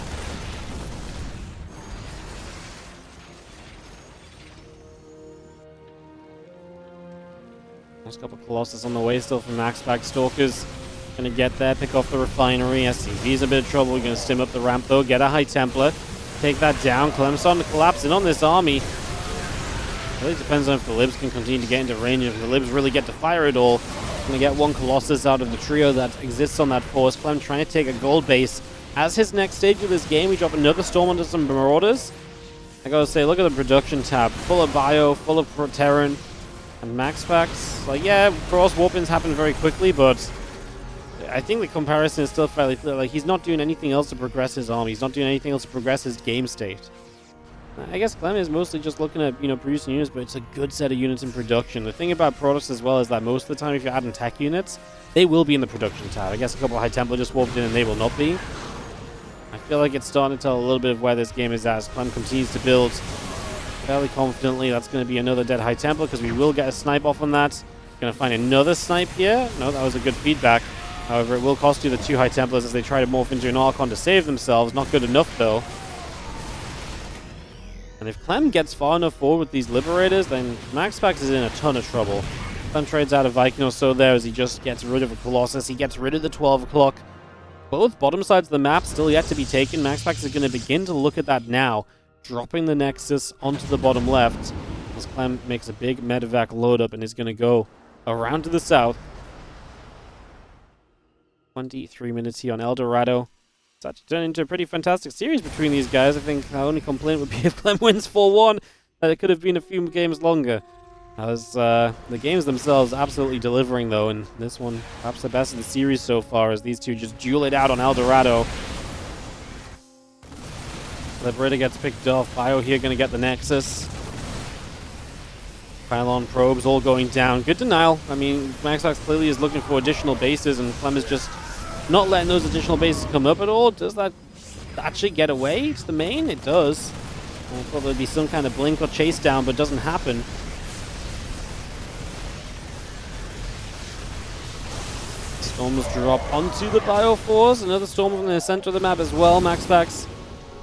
There's a couple of Colossus on the way still from MaxPax. Stalkers going to get there, pick off the refinery. SCV's a bit of trouble. We're going to stim up the ramp though, get a High Templar, take that down. Clem's starting to collapse in on this army. Really depends on if the Libs can continue to get into range. If the Libs really get to fire at all, going to get one Colossus out of the trio that exists on that force. Clem trying to take a gold base. As his next stage of this game, we drop another storm onto some Marauders. I gotta say, look at the production tab. Full of bio, full of Terran, and MaxPax. Like, yeah, cross warpings happen very quickly, but I think the comparison is still fairly clear. Like, he's not doing anything else to progress his army. He's not doing anything else to progress his game state. I guess Clem is mostly just looking at, producing units, but it's a good set of units in production. The thing about products as well is that most of the time, if you're adding tech units, they will be in the production tab. I guess a couple of High Templar just warped in and they will not be. I feel like it's starting to tell a little bit of where this game is at as Clem continues to build fairly confidently. That's going to be another dead High Templar because we will get a snipe off on that. Going to find another snipe here. No, that was a good feedback. However, it will cost you the 2 High Templars as they try to morph into an Archon to save themselves. Not good enough, though. And if Clem gets far enough forward with these Liberators, then MaxPax is in a ton of trouble. Clem trades out a Viking or so there as he just gets rid of a Colossus. He gets rid of the 12 o'clock. Both bottom sides of the map still yet to be taken. MaxPax is going to begin to look at that now, dropping the Nexus onto the bottom left as Clem makes a big medevac load up and is going to go around to the south. 23 minutes here on El Dorado. It's actually turned into a pretty fantastic series between these guys. I think our only complaint would be if Clem wins 4-1, that it could have been a few games longer. As the games themselves absolutely delivering, though, and this one perhaps the best of the series so far as these two just duel it out on El Dorado. Liberator gets picked off. Bio here going to get the Nexus. Pylon probes all going down. Good denial. I mean, MaxPax clearly is looking for additional bases, and Clem is just not letting those additional bases come up at all. Does that actually get away to the main? It does. I thought there'd be some kind of blink or chase down, but it doesn't happen. Storms drop onto the Bioforce. Another storm in the center of the map as well. MaxPax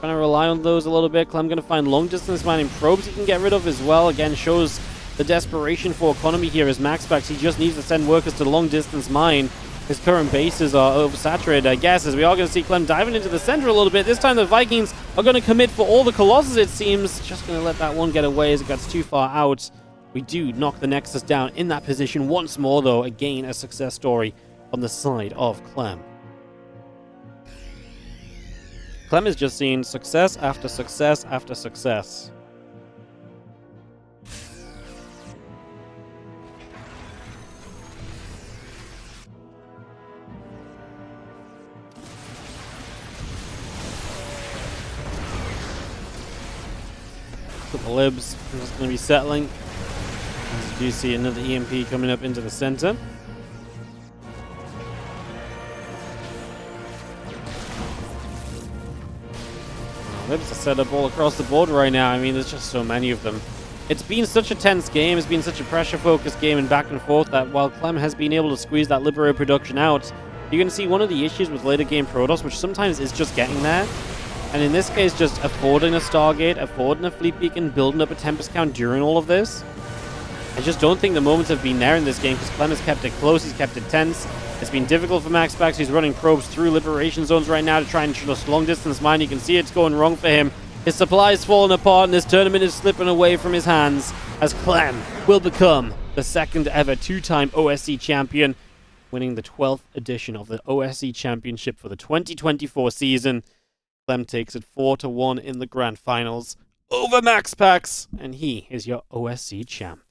trying to rely on those a little bit. Clem going to find long distance mining probes he can get rid of as well. Again, shows the desperation for economy here as MaxPax. He just needs to send workers to long distance mine. His current bases are oversaturated, I guess, as we are going to see Clem diving into the center a little bit. This time the Vikings are going to commit for all the Colossus, it seems. Just going to let that one get away as it gets too far out. We do knock the Nexus down in that position once more, though. Again, a success story on the side of Clem. Clem is just seeing success after success after success. The Libs are just going to be settling. As you do see another EMP coming up into the center. Libs are set up all across the board right now. I mean, there's just so many of them. It's been such a tense game. It's been such a pressure-focused game and back and forth that while Clem has been able to squeeze that Liberator production out, you're going to see one of the issues with later game Protoss, which sometimes is just getting there, And in this case, just affording a Stargate, affording a Fleet Beacon, building up a Tempest count during all of this. I just don't think the moments have been there in this game because Clem has kept it close, he's kept it tense. It's been difficult for MaxPax. He's running probes through Liberation Zones right now to try and just long-distance mine. You can see it's going wrong for him. His supply is falling apart and this tournament is slipping away from his hands as Clem will become the second ever two-time OSC champion, winning the 12th edition of the OSC Championship for the 2024 season. Clem takes it 4-1 in the grand finals over MaxPax, and he is your OSC champ.